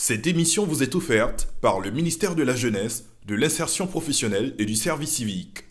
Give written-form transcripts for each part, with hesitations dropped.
Cette émission vous est offerte par le ministère de la Jeunesse, de l'Insertion professionnelle et du Service civique.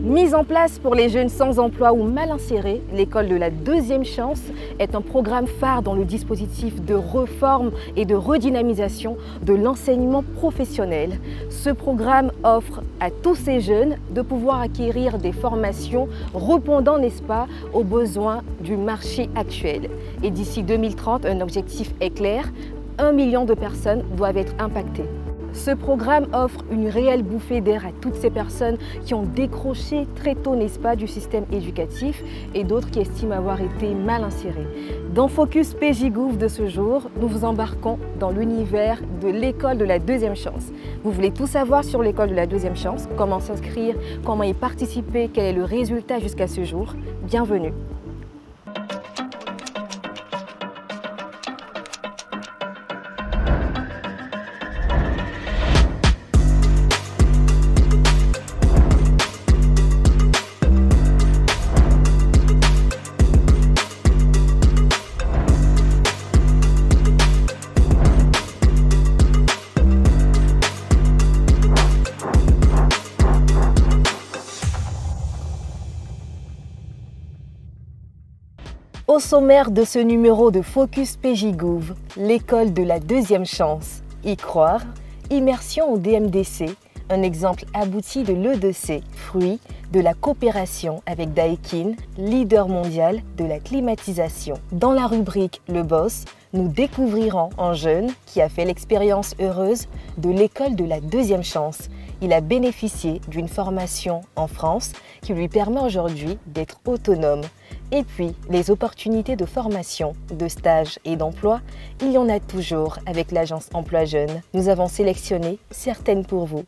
Mise en place pour les jeunes sans emploi ou mal insérés, l'école de la deuxième chance est un programme phare dans le dispositif de réforme et de redynamisation de l'enseignement professionnel. Ce programme offre à tous ces jeunes de pouvoir acquérir des formations répondant, n'est-ce pas, aux besoins du marché actuel. Et d'ici 2030, un objectif est clair, 1 million de personnes doivent être impactées. Ce programme offre une réelle bouffée d'air à toutes ces personnes qui ont décroché très tôt, n'est-ce pas, du système éducatif et d'autres qui estiment avoir été mal insérés. Dans Focus PJ Gouv de ce jour, nous vous embarquons dans l'univers de l'école de la deuxième chance. Vous voulez tout savoir sur l'école de la deuxième chance, comment s'inscrire, comment y participer, quel est le résultat jusqu'à ce jour? Bienvenue. Au sommaire de ce numéro de Focus PJ Gouv, l'école de la deuxième chance. Y croire, immersion au DMDC, un exemple abouti de l'E2C, fruit de la coopération avec Daikin, leader mondial de la climatisation. Dans la rubrique Le Boss, nous découvrirons un jeune qui a fait l'expérience heureuse de l'école de la deuxième chance. Il a bénéficié d'une formation en France qui lui permet aujourd'hui d'être autonome. Et puis, les opportunités de formation, de stage et d'emploi, il y en a toujours avec l'agence Emploi Jeunes. Nous avons sélectionné certaines pour vous.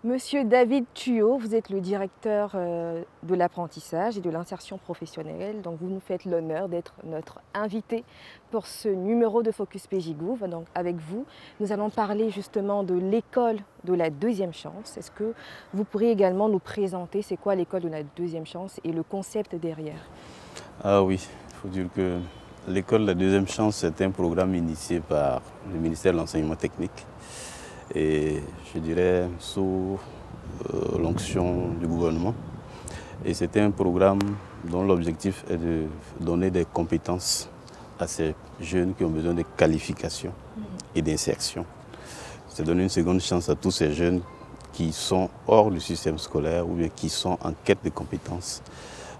Monsieur David Thuot, vous êtes le directeur de l'apprentissage et de l'insertion professionnelle. Donc vous nous faites l'honneur d'être notre invité pour ce numéro de Focus PJ Gouv. Donc avec vous, nous allons parler justement de l'école de la deuxième chance. Est-ce que vous pourriez également nous présenter c'est quoi l'école de la deuxième chance et le concept derrière? Ah oui, il faut dire que l'école de la deuxième chance, c'est un programme initié par le ministère de l'enseignement technique. Et je dirais sous l'onction du gouvernement. Et c'était un programme dont l'objectif est de donner des compétences à ces jeunes qui ont besoin de qualification et d'insertion. C'est donner une seconde chance à tous ces jeunes qui sont hors du système scolaire ou bien qui sont en quête de compétences.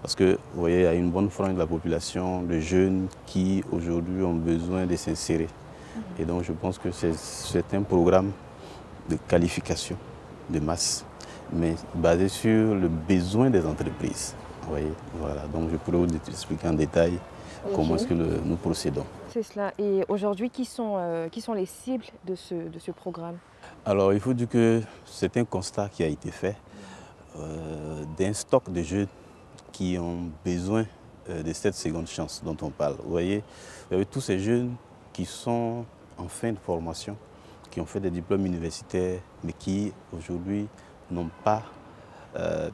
Parce que, vous voyez, il y a une bonne frange de la population de jeunes qui aujourd'hui ont besoin de s'insérer. Et donc je pense que c'est un programme de qualification de masse, mais basé sur le besoin des entreprises. Vous voyez, voilà. Donc je pourrais vous expliquer en détail comment est-ce que nous procédons. C'est cela. Et aujourd'hui, qui sont les cibles de ce programme? Alors il faut dire que c'est un constat qui a été fait d'un stock de jeunes qui ont besoin de cette seconde chance dont on parle. Vous voyez, il y avait tous ces jeunes qui sont en fin de formation, qui ont fait des diplômes universitaires, mais qui aujourd'hui n'ont pas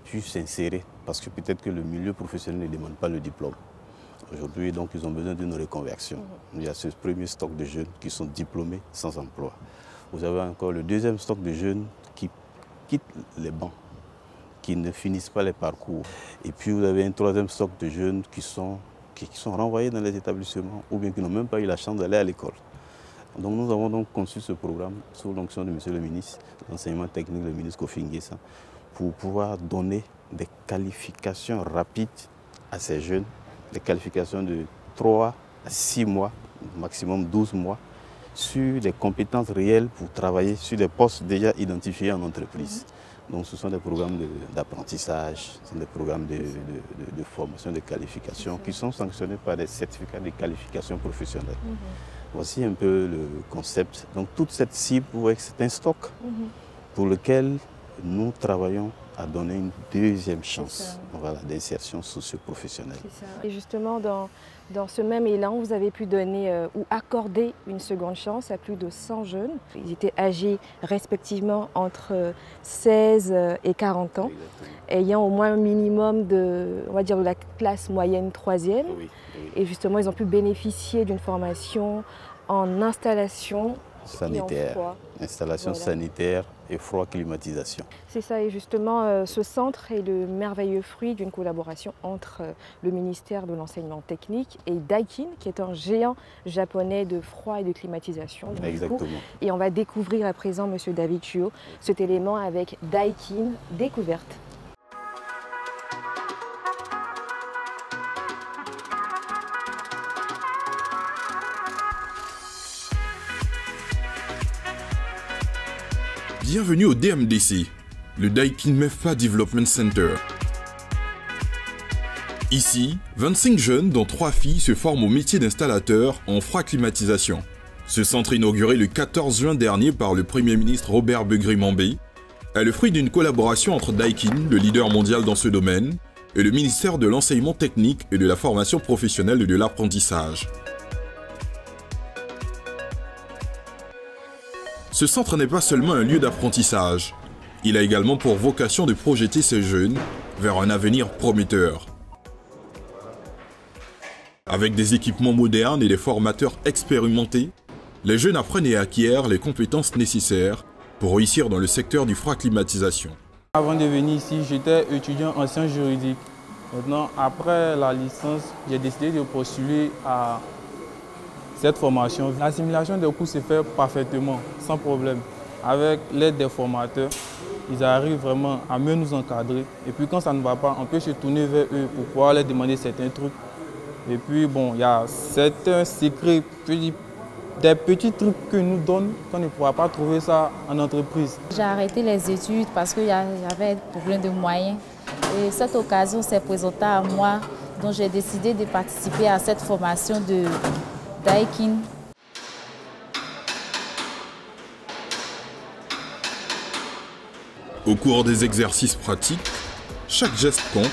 pu s'insérer parce que peut-être que le milieu professionnel ne demande pas le diplôme. Aujourd'hui, donc, ils ont besoin d'une reconversion. Il y a ce premier stock de jeunes qui sont diplômés sans emploi. Vous avez encore le deuxième stock de jeunes qui quittent les bancs, qui ne finissent pas les parcours. Et puis vous avez un troisième stock de jeunes qui sont renvoyés dans les établissements ou bien qui n'ont même pas eu la chance d'aller à l'école. Donc nous avons donc conçu ce programme sous l'onction de Monsieur le ministre de l'enseignement technique, le ministre Kofi Nguessa, pour pouvoir donner des qualifications rapides à ces jeunes, des qualifications de 3 à 6 mois, maximum 12 mois, sur des compétences réelles pour travailler sur des postes déjà identifiés en entreprise. Donc ce sont des programmes d'apprentissage, ce sont des programmes de formation, de qualification qui sont sanctionnés par des certificats de qualification professionnelle. Voici un peu le concept. Donc toute cette cible, vous voyez que c'est un stock pour lequel nous travaillons à donner une deuxième chance d'insertion socio-professionnelle. Et justement, dans ce même élan, vous avez pu donner ou accorder une seconde chance à plus de 100 jeunes. Ils étaient âgés respectivement entre 16 et 40 ans, ayant au moins un minimum de, on va dire, de la classe moyenne 3e. Et justement, ils ont pu bénéficier d'une formation en installation sanitaire, et en froid. Installation sanitaire et froid climatisation. C'est ça, et justement, ce centre est le merveilleux fruit d'une collaboration entre le ministère de l'Enseignement technique et Daikin, qui est un géant japonais de froid et de climatisation. Donc, exactement. Et on va découvrir à présent, Monsieur David Chuo, cet élément avec Daikin Découverte. Bienvenue au DMDC, le Daikin MEFA Development Center. Ici, 25 jeunes, dont 3 filles, se forment au métier d'installateur en froid climatisation. Ce centre inauguré le 14 juin dernier par le Premier ministre Robert Begré-Mambé est le fruit d'une collaboration entre Daikin, le leader mondial dans ce domaine, et le ministère de l'Enseignement technique et de la formation professionnelle et de l'apprentissage. Ce centre n'est pas seulement un lieu d'apprentissage, il a également pour vocation de projeter ces jeunes vers un avenir prometteur. Avec des équipements modernes et des formateurs expérimentés, les jeunes apprennent et acquièrent les compétences nécessaires pour réussir dans le secteur du froid climatisation. Avant de venir ici, j'étais étudiant en sciences juridiques. Maintenant, après la licence, j'ai décidé de postuler à cette formation. L'assimilation des cours se fait parfaitement, sans problème. Avec l'aide des formateurs, ils arrivent vraiment à mieux nous encadrer. Et puis quand ça ne va pas, on peut se tourner vers eux pour pouvoir leur demander certains trucs. Et puis bon, il y a certains secrets, des petits trucs que nous donnent qu'on ne pourra pas trouver ça en entreprise. J'ai arrêté les études parce qu'il y avait un problème de moyens. Et cette occasion s'est présentée à moi, donc j'ai décidé de participer à cette formation de Daikin. Au cours des exercices pratiques, chaque geste compte,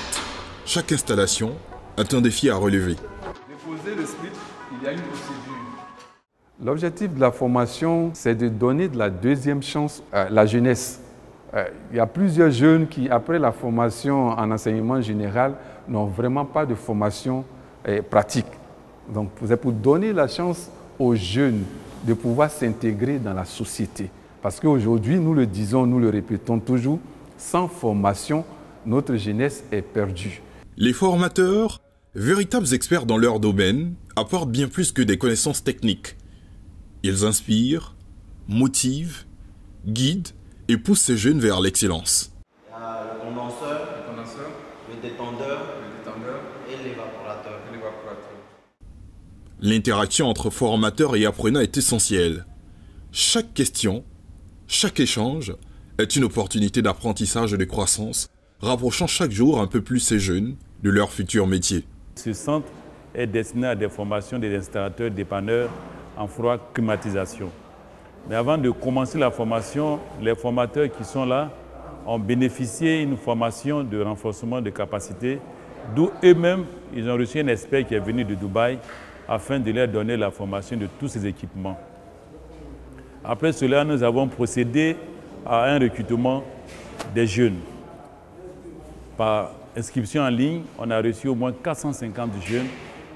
chaque installation est un défi à relever. Déposer le split, il y a une procédure. L'objectif de la formation, c'est de donner de la deuxième chance à la jeunesse. Il y a plusieurs jeunes qui, après la formation en enseignement général, n'ont vraiment pas de formation pratique. Donc, c'est pour donner la chance aux jeunes de pouvoir s'intégrer dans la société. Parce qu'aujourd'hui, nous le disons, nous le répétons toujours, sans formation, notre jeunesse est perdue. Les formateurs, véritables experts dans leur domaine, apportent bien plus que des connaissances techniques. Ils inspirent, motivent, guident et poussent ces jeunes vers l'excellence. Il y a le condenseur, le détendeur et l'évaporateur. L'interaction entre formateurs et apprenants est essentielle. Chaque question, chaque échange est une opportunité d'apprentissage et de croissance, rapprochant chaque jour un peu plus ces jeunes de leur futur métier. Ce centre est destiné à des formations des installateurs dépanneurs en froid climatisation. Mais avant de commencer la formation, les formateurs qui sont là ont bénéficié d'une formation de renforcement de capacité, d'où eux-mêmes, ils ont reçu un expert qui est venu de Dubaï afin de leur donner la formation de tous ces équipements. Après cela, nous avons procédé à un recrutement des jeunes. Par inscription en ligne, on a reçu au moins 450 jeunes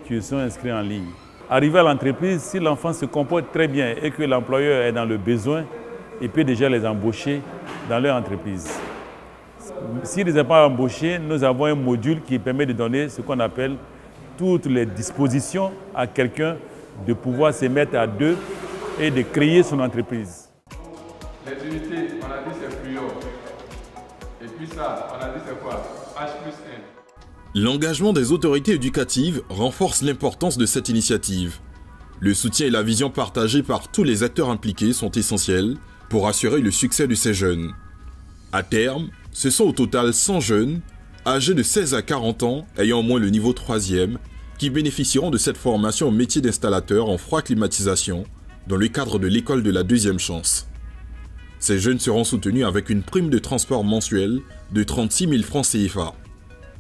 qui sont inscrits en ligne. Arrivé à l'entreprise, si l'enfant se comporte très bien et que l'employeur est dans le besoin, il peut déjà les embaucher dans leur entreprise. S'il ne les a pas embauchés, nous avons un module qui permet de donner ce qu'on appelle toutes les dispositions à quelqu'un de pouvoir se mettre à deux et de créer son entreprise. Les unités, on a dit c'est plus haut. Et puis ça, on a dit c'est quoi? H+1. L'engagement des autorités éducatives renforce l'importance de cette initiative. Le soutien et la vision partagée par tous les acteurs impliqués sont essentiels pour assurer le succès de ces jeunes. À terme, ce sont au total 100 jeunes, âgés de 16 à 40 ans, ayant au moins le niveau 3e, qui bénéficieront de cette formation au métier d'installateur en froid climatisation dans le cadre de l'école de la deuxième chance. Ces jeunes seront soutenus avec une prime de transport mensuelle de 36 000 francs CFA.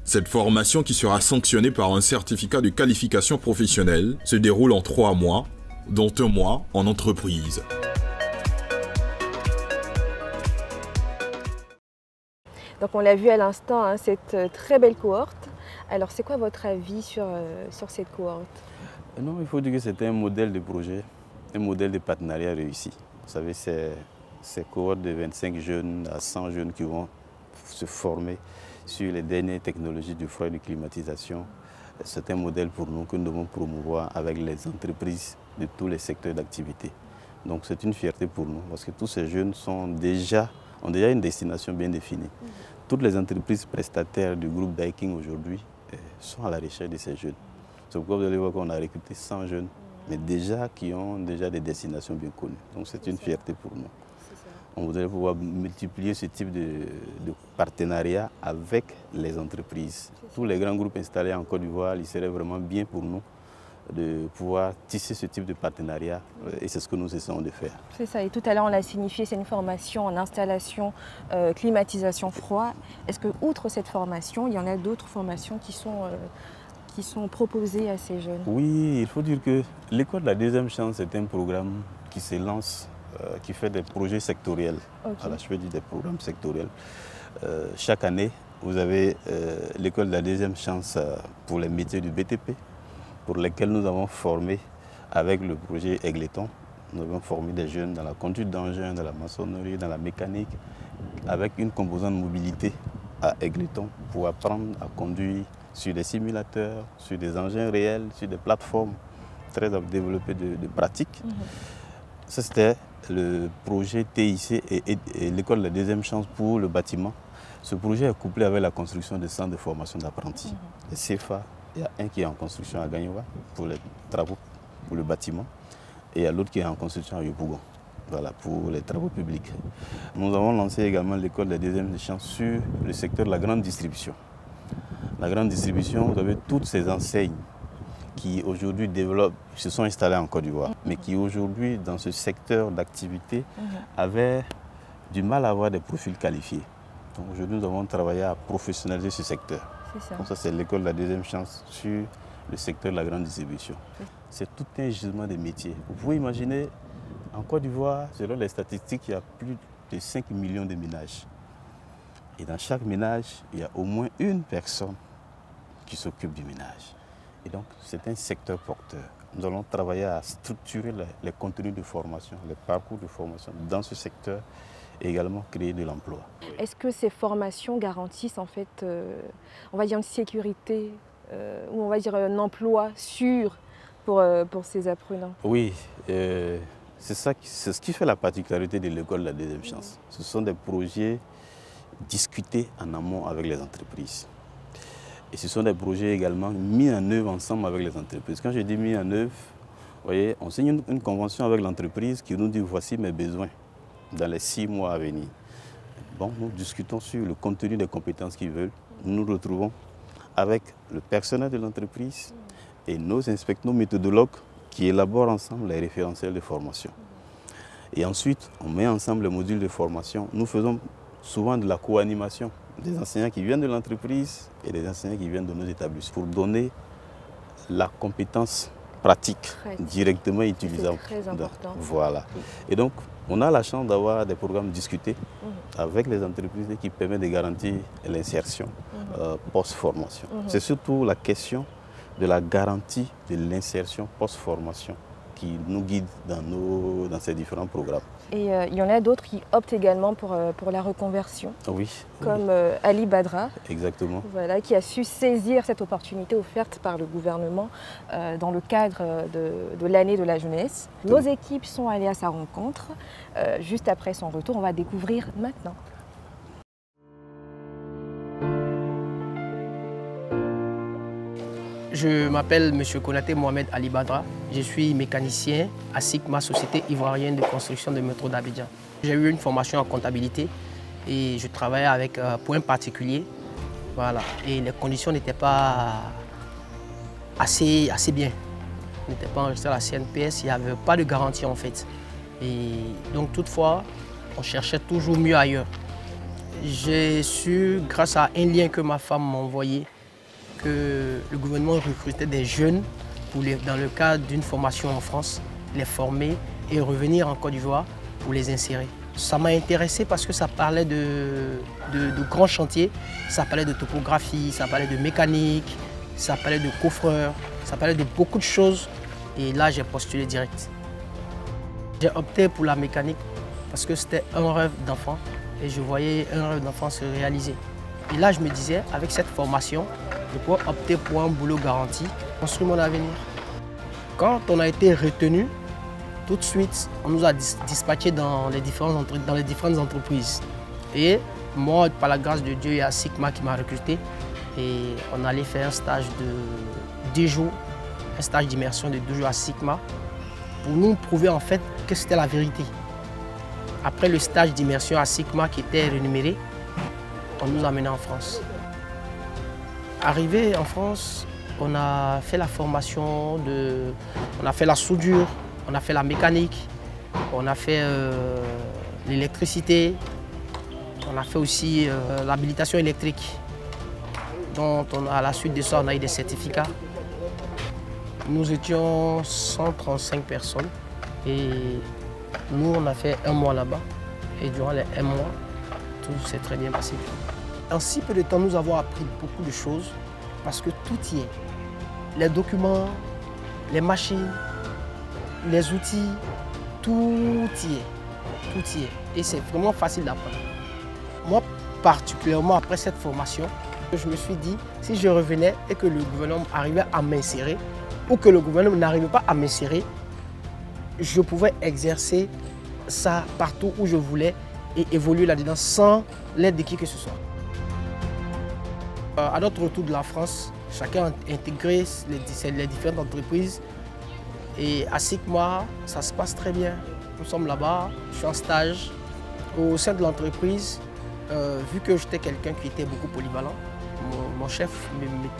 Cette formation, qui sera sanctionnée par un certificat de qualification professionnelle, se déroule en 3 mois, dont 1 mois en entreprise. Donc on l'a vu à l'instant, hein, cette très belle cohorte Alors, c'est quoi votre avis sur cette cohorte? Non, il faut dire que c'était un modèle de projet, un modèle de partenariat réussi. Vous savez, ces cohortes de 25 jeunes à 100 jeunes qui vont se former sur les dernières technologies du froid et de climatisation. C'est un modèle pour nous que nous devons promouvoir avec les entreprises de tous les secteurs d'activité. Donc c'est une fierté pour nous parce que tous ces jeunes ont déjà une destination bien définie. Toutes les entreprises prestataires du groupe Daikin aujourd'hui sont à la recherche de ces jeunes. C'est pourquoi vous allez voir qu'on a recruté 100 jeunes, mais qui ont déjà des destinations bien connues. Donc c'est une fierté pour nous. On voudrait pouvoir multiplier ce type de partenariat avec les entreprises. Tous les grands groupes installés en Côte d'Ivoire, il serait vraiment bien pour nous de pouvoir tisser ce type de partenariat et c'est ce que nous essayons de faire. C'est ça, et tout à l'heure on l'a signifié, c'est une formation en installation, climatisation, froid. Est-ce que outre cette formation, il y en a d'autres formations qui sont proposées à ces jeunes? Oui, il faut dire que l'école de la deuxième chance est un programme qui se lance, qui fait des projets sectoriels. Voilà, je veux dire des programmes sectoriels. Chaque année, vous avez l'école de la deuxième chance pour les métiers du BTP, pour lesquels nous avons formé avec le projet Aigleton. Nous avons formé des jeunes dans la conduite d'engins, dans la maçonnerie, dans la mécanique, avec une composante mobilité à Aigleton pour apprendre à conduire sur des simulateurs, sur des engins réels, sur des plateformes très développées de pratique. Ça, c'était le projet TIC et l'école de la deuxième chance pour le bâtiment. Ce projet est couplé avec la construction des centres de formation d'apprentis, les CFA. Il y a un qui est en construction à Gagnoua pour les travaux, pour le bâtiment, et il y a l'autre qui est en construction à Yopougon, voilà, pour les travaux publics. Nous avons lancé également l'école de la deuxième chance sur le secteur de la grande distribution. La grande distribution, vous avez toutes ces enseignes qui aujourd'hui se sont installées en Côte d'Ivoire, mais qui aujourd'hui, dans ce secteur d'activité, avaient du mal à avoir des profils qualifiés. Donc aujourd'hui, nous avons travaillé à professionnaliser ce secteur. Donc ça, c'est l'école de la deuxième chance sur le secteur de la grande distribution. C'est tout un gisement de métiers. Vous pouvez imaginer, en Côte d'Ivoire, selon les statistiques, il y a plus de 5 millions de ménages. Et dans chaque ménage, il y a au moins une personne qui s'occupe du ménage. Et donc, c'est un secteur porteur. Nous allons travailler à structurer les contenus de formation, les parcours de formation dans ce secteur et également créer de l'emploi. Est-ce que ces formations garantissent en fait, on va dire une sécurité ou on va dire un emploi sûr pour ces apprenants? Oui, c'est ce qui fait la particularité de l'école de la deuxième chance. Ce sont des projets discutés en amont avec les entreprises. Et ce sont des projets également mis en œuvre ensemble avec les entreprises. Quand je dis mis en œuvre, vous voyez, on signe une convention avec l'entreprise qui nous dit voici mes besoins dans les 6 mois à venir. Bon, nous discutons sur le contenu des compétences qu'ils veulent. Nous nous retrouvons avec le personnel de l'entreprise et nos méthodologues qui élaborent ensemble les référentiels de formation. Et ensuite, on met ensemble les modules de formation. Nous faisons souvent de la co-animation des enseignants qui viennent de l'entreprise et des enseignants qui viennent de nos établissements pour donner la compétence pratique directement utilisable. C'est très important. Voilà. Et donc, on a la chance d'avoir des programmes discutés avec les entreprises qui permettent de garantir l'insertion post-formation. C'est surtout la question de la garantie de l'insertion post-formation qui nous guide dans ces différents programmes. Et il y en a d'autres qui optent également pour la reconversion, comme Ali Badra, voilà, qui a su saisir cette opportunité offerte par le gouvernement dans le cadre de l'année de la jeunesse. Nos équipes sont allées à sa rencontre. Juste après son retour, on va découvrir maintenant. Je m'appelle M. Konaté Mohamed Ali Badra. Je suis mécanicien à SICMA, Société Ivoirienne de Construction de Métro d'Abidjan. J'ai eu une formation en comptabilité et je travaillais avec pour un particulier. Voilà. Et les conditions n'étaient pas assez bien. On n'était pas enregistré à la CNPS, il n'y avait pas de garantie en fait. Et donc toutefois, on cherchait toujours mieux ailleurs. J'ai su, grâce à un lien que ma femme m'a envoyé, que le gouvernement recrutait des jeunes dans le cadre d'une formation en France, les former et revenir en Côte d'Ivoire pour les insérer. Ça m'a intéressé parce que ça parlait de grands chantiers, ça parlait de topographie, ça parlait de mécanique, ça parlait de coffreur, ça parlait de beaucoup de choses. Et là, j'ai postulé direct. J'ai opté pour la mécanique parce que c'était un rêve d'enfant et je voyais un rêve d'enfant se réaliser. Et là, je me disais, avec cette formation, je pourrais opter pour un boulot garanti, construire mon avenir. Quand on a été retenu, tout de suite, on nous a dispatchés dans les différentes entreprises. Et moi, par la grâce de Dieu, il y a Sigma qui m'a recruté. Et on allait faire un stage de 2 jours, un stage d'immersion de 2 jours à Sigma, pour nous prouver en fait que c'était la vérité. Après le stage d'immersion à Sigma qui était rémunéré, on nous a menés en France. Arrivé en France, on a fait la formation, on a fait la soudure, on a fait la mécanique, on a fait l'électricité, on a fait aussi l'habilitation électrique. Donc à la suite de ça, on a eu des certificats. Nous étions 135 personnes et nous, on a fait 1 mois là-bas. Et durant les 1 mois, tout s'est très bien passé. En si peu de temps, nous avons appris beaucoup de choses parce que tout y est. Les documents, les machines, les outils, tout y est. Tout y est. Et c'est vraiment facile d'apprendre. Moi, particulièrement après cette formation, je me suis dit, si je revenais et que le gouvernement arrivait à m'insérer, ou que le gouvernement n'arrivait pas à m'insérer, je pouvais exercer ça partout où je voulais et évoluer là-dedans sans l'aide de qui que ce soit. À notre retour de la France, chacun a intégré les différentes entreprises et à Sigma, ça se passe très bien. Nous sommes là-bas, je suis en stage. Au sein de l'entreprise, vu que j'étais quelqu'un qui était beaucoup polyvalent, mon chef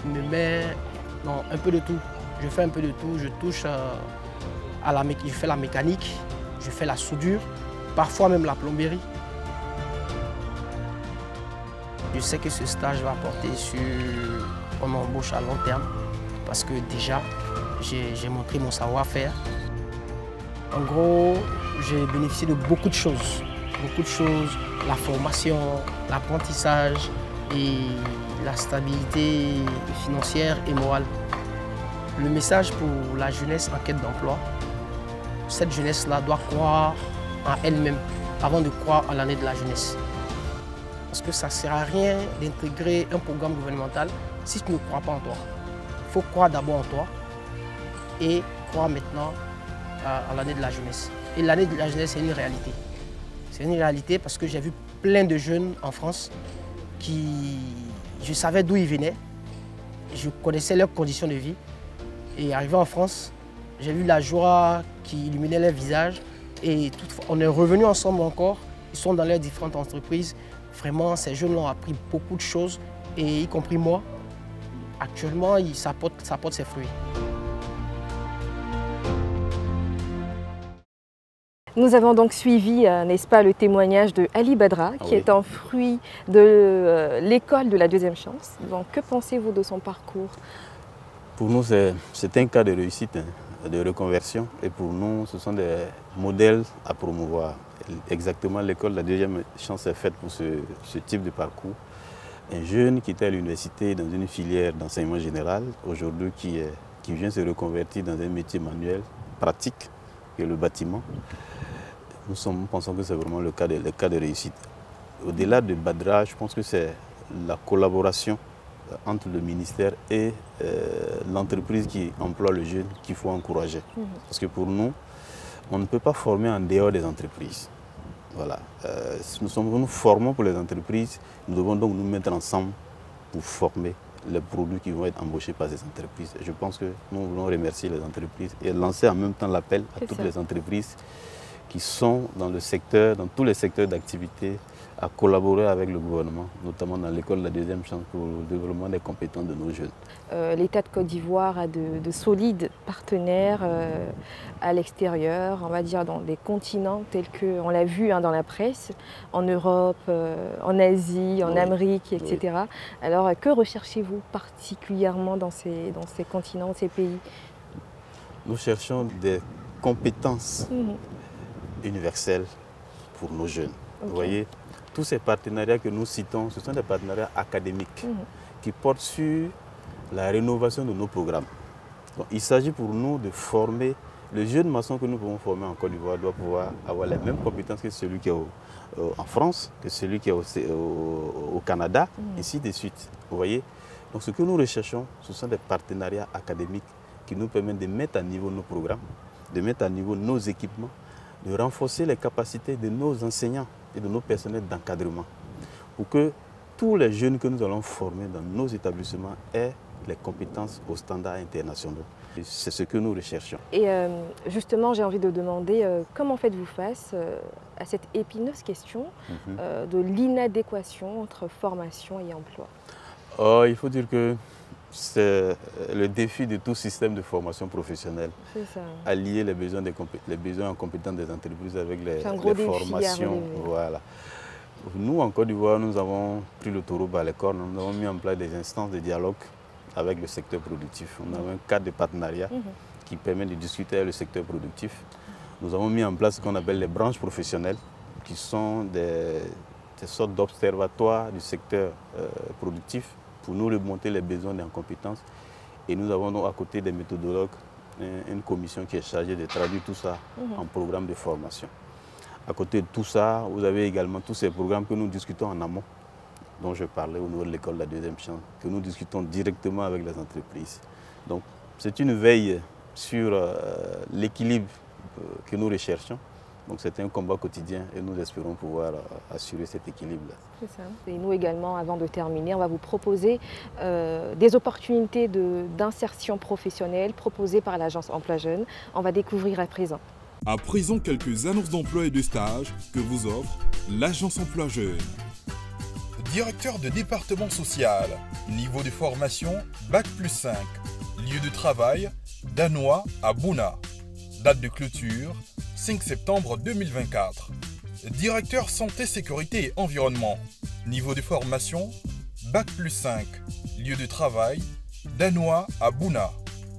me met dans un peu de tout. Je fais un peu de tout, je touche je fais la mécanique, je fais la soudure, parfois même la plomberie. Je sais que ce stage va porter sur mon embauche à long terme parce que déjà, j'ai montré mon savoir-faire. En gros, j'ai bénéficié de beaucoup de choses. Beaucoup de choses, la formation, l'apprentissage et la stabilité financière et morale. Le message pour la jeunesse en quête d'emploi, cette jeunesse-là doit croire en elle-même avant de croire en l'année de la jeunesse. Parce que ça ne sert à rien d'intégrer un programme gouvernemental si tu ne crois pas en toi. Il faut croire d'abord en toi et croire maintenant à l'année de la jeunesse. Et l'année de la jeunesse, c'est une réalité. C'est une réalité parce que j'ai vu plein de jeunes en France qui, je savais d'où ils venaient, je connaissais leurs conditions de vie. Et arrivé en France, j'ai vu la joie qui illuminait leur visage. Et toutefois, on est revenus ensemble encore. Ils sont dans leurs différentes entreprises. Vraiment, ces jeunes ont appris beaucoup de choses, et y compris moi. Actuellement, ça porte ses fruits. Nous avons donc suivi, n'est-ce pas, le témoignage de Ali Badra, qui est un fruit de l'école de la deuxième chance. Donc, que pensez-vous de son parcours? Pour nous, c'est un cas de réussite, de reconversion. Et pour nous, ce sont des modèles à promouvoir. Exactement, l'école de la deuxième chance est faite pour ce type de parcours. Un jeune qui était à l'université dans une filière d'enseignement général, aujourd'hui qui vient se reconvertir dans un métier manuel, pratique, qui est le bâtiment. Nous pensons que c'est vraiment le cas de réussite. Au-delà de Badra, je pense que c'est la collaboration entre le ministère et l'entreprise qui emploie le jeune qu'il faut encourager. Parce que pour nous, on ne peut pas former en dehors des entreprises. Voilà. Nous formons pour les entreprises, nous devons donc nous mettre ensemble pour former les produits qui vont être embauchés par ces entreprises. Et je pense que nous voulons remercier les entreprises et lancer en même temps l'appel à toutes les entreprises qui sont dans le secteur, dans tous les secteurs d'activité, à collaborer avec le gouvernement, notamment dans l'école de la deuxième chance pour le développement des compétences de nos jeunes. L'État de Côte d'Ivoire a de solides partenaires à l'extérieur, on va dire dans des continents tels qu'on l'a vu dans la presse, en Europe, en Asie, en Amérique, etc. Alors que recherchez-vous particulièrement dans ces continents, ces pays? Nous cherchons des compétences universelles pour nos jeunes. Vous voyez, tous ces partenariats que nous citons, ce sont des partenariats académiques qui portent sur la rénovation de nos programmes. Donc, il s'agit pour nous de former, le jeune maçon que nous pouvons former en Côte d'Ivoire doit pouvoir avoir les mêmes compétences que celui qui est en France, que celui qui est au Canada, ainsi de suite. Vous voyez? Donc ce que nous recherchons, ce sont des partenariats académiques qui nous permettent de mettre à niveau nos programmes, de mettre à niveau nos équipements, de renforcer les capacités de nos enseignants et de nos personnels d'encadrement pour que tous les jeunes que nous allons former dans nos établissements aient les compétences aux standards internationaux. C'est ce que nous recherchons. Et justement, j'ai envie de demander comment faites-vous face à cette épineuse question de l'inadéquation entre formation et emploi? Il faut dire que c'est le défi de tout système de formation professionnelle. Allier les besoins en compétences des entreprises avec les formations. Voilà. Nous, en Côte d'Ivoire, nous avons pris le taureau par les cornes. Nous avons mis en place des instances de dialogue avec le secteur productif. On a un cadre de partenariat qui permet de discuter avec le secteur productif. Nous avons mis en place ce qu'on appelle les branches professionnelles, qui sont des sortes d'observatoires du secteur productif pour nous remonter les besoins et les compétences. Et nous avons donc à côté des méthodologues une commission qui est chargée de traduire tout ça en programme de formation. À côté de tout ça, vous avez également tous ces programmes que nous discutons en amont, dont je parlais au niveau de l'école de la deuxième chance, que nous discutons directement avec les entreprises. Donc c'est une veille sur l'équilibre que nous recherchons. Donc c'est un combat quotidien et nous espérons pouvoir assurer cet équilibre-là. C'est ça. Et nous également, avant de terminer, on va vous proposer des opportunités d'insertion professionnelle proposées par l'agence Emploi Jeune. On va découvrir à présent. À présent, quelques annonces d'emploi et de stage que vous offre l'agence Emploi Jeune. Directeur de département social, niveau de formation Bac+5, lieu de travail danois à Bouna, date de clôture 5 septembre 2024. Directeur santé, sécurité et environnement, niveau de formation Bac+5, lieu de travail danois à Bouna,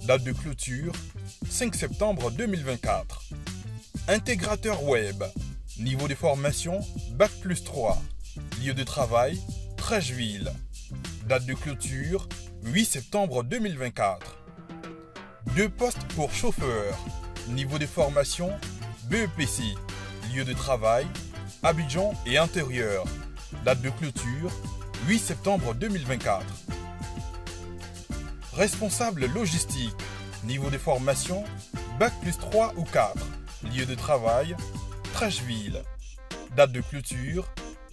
date de clôture 5 septembre 2024. Intégrateur web, niveau de formation Bac+3, lieu de travail Trècheville, date de clôture 8 septembre 2024. 2 postes pour chauffeur, niveau de formation BEPC, lieu de travail Abidjan et intérieur, date de clôture 8 septembre 2024. Responsable logistique, niveau de formation Bac+3 ou 4, lieu de travail Trècheville, date de clôture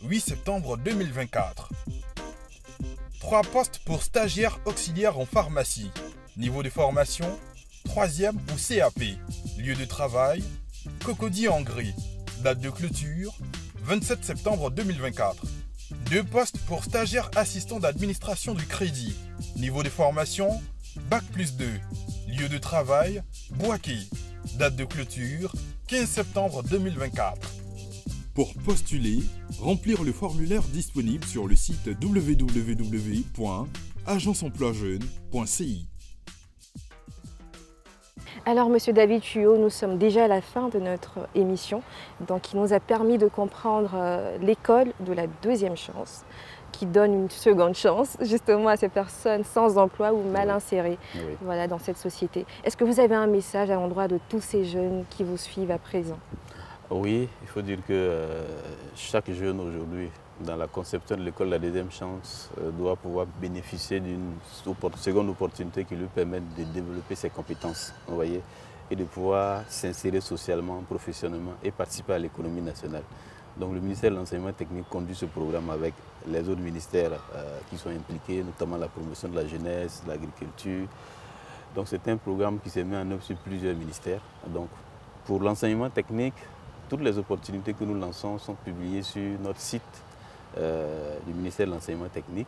8 septembre 2024. 3 postes pour stagiaire auxiliaire en pharmacie, niveau de formation 3e ou CAP, lieu de travail Cocody-en-Gris, date de clôture 27 septembre 2024. 2 postes pour stagiaire assistant d'administration du crédit, niveau de formation Bac+2, lieu de travail Bouaké, date de clôture 15 septembre 2024. Pour postuler, remplir le formulaire disponible sur le site www.agenceemploijeune.ci. Alors, Monsieur David Thuot, nous sommes déjà à la fin de notre émission, donc il nous a permis de comprendre l'école de la deuxième chance, qui donne une seconde chance justement à ces personnes sans emploi ou mal insérées voilà, dans cette société. Est-ce que vous avez un message à l'endroit de tous ces jeunes qui vous suivent à présent? Oui, il faut dire que chaque jeune aujourd'hui, dans la conception de l'école de la deuxième chance, doit pouvoir bénéficier d'une seconde opportunité qui lui permette de développer ses compétences, vous voyez, et de pouvoir s'insérer socialement, professionnellement et participer à l'économie nationale. Donc le ministère de l'Enseignement technique conduit ce programme avec les autres ministères qui sont impliqués, notamment la promotion de la jeunesse, de l'agriculture. Donc c'est un programme qui s'est mis en œuvre sur plusieurs ministères. Donc pour l'enseignement technique, toutes les opportunités que nous lançons sont publiées sur notre site du ministère de l'Enseignement technique,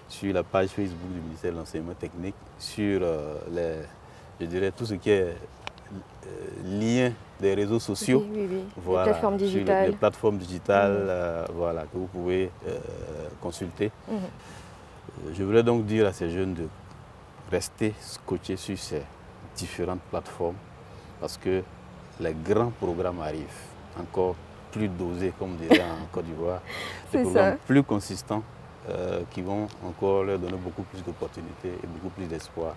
sur la page Facebook du ministère de l'Enseignement technique, sur je dirais tout ce qui est lien des réseaux sociaux, voilà, les plateformes digitales, les plateformes digitales voilà, que vous pouvez consulter. Je voudrais donc dire à ces jeunes de rester scotchés sur ces différentes plateformes parce que les grands programmes arrivent. Encore plus dosés, comme on dirait en Côte d'Ivoire, des C'est programmes ça. plus consistants qui vont encore leur donner beaucoup plus d'opportunités et beaucoup plus d'espoir.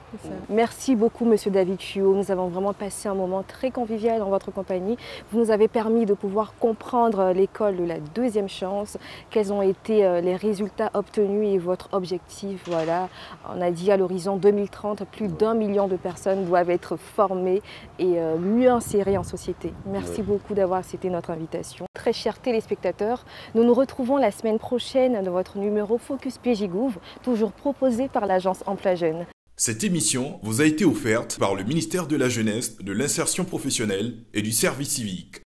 Merci beaucoup, Monsieur David Chuo. Nous avons vraiment passé un moment très convivial en votre compagnie. Vous nous avez permis de pouvoir comprendre l'école de la deuxième chance, quels ont été les résultats obtenus et votre objectif. Voilà, on a dit à l'horizon 2030, plus d'1 million de personnes doivent être formées et mieux insérées en société. Merci beaucoup d'avoir accepté notre invitation. Très chers téléspectateurs, nous nous retrouvons la semaine prochaine dans votre numéro Focus PJGouv, toujours proposé par l'agence Emploi Jeunes. Cette émission vous a été offerte par le ministère de la Jeunesse, de l'Insertion professionnelle et du Service civique.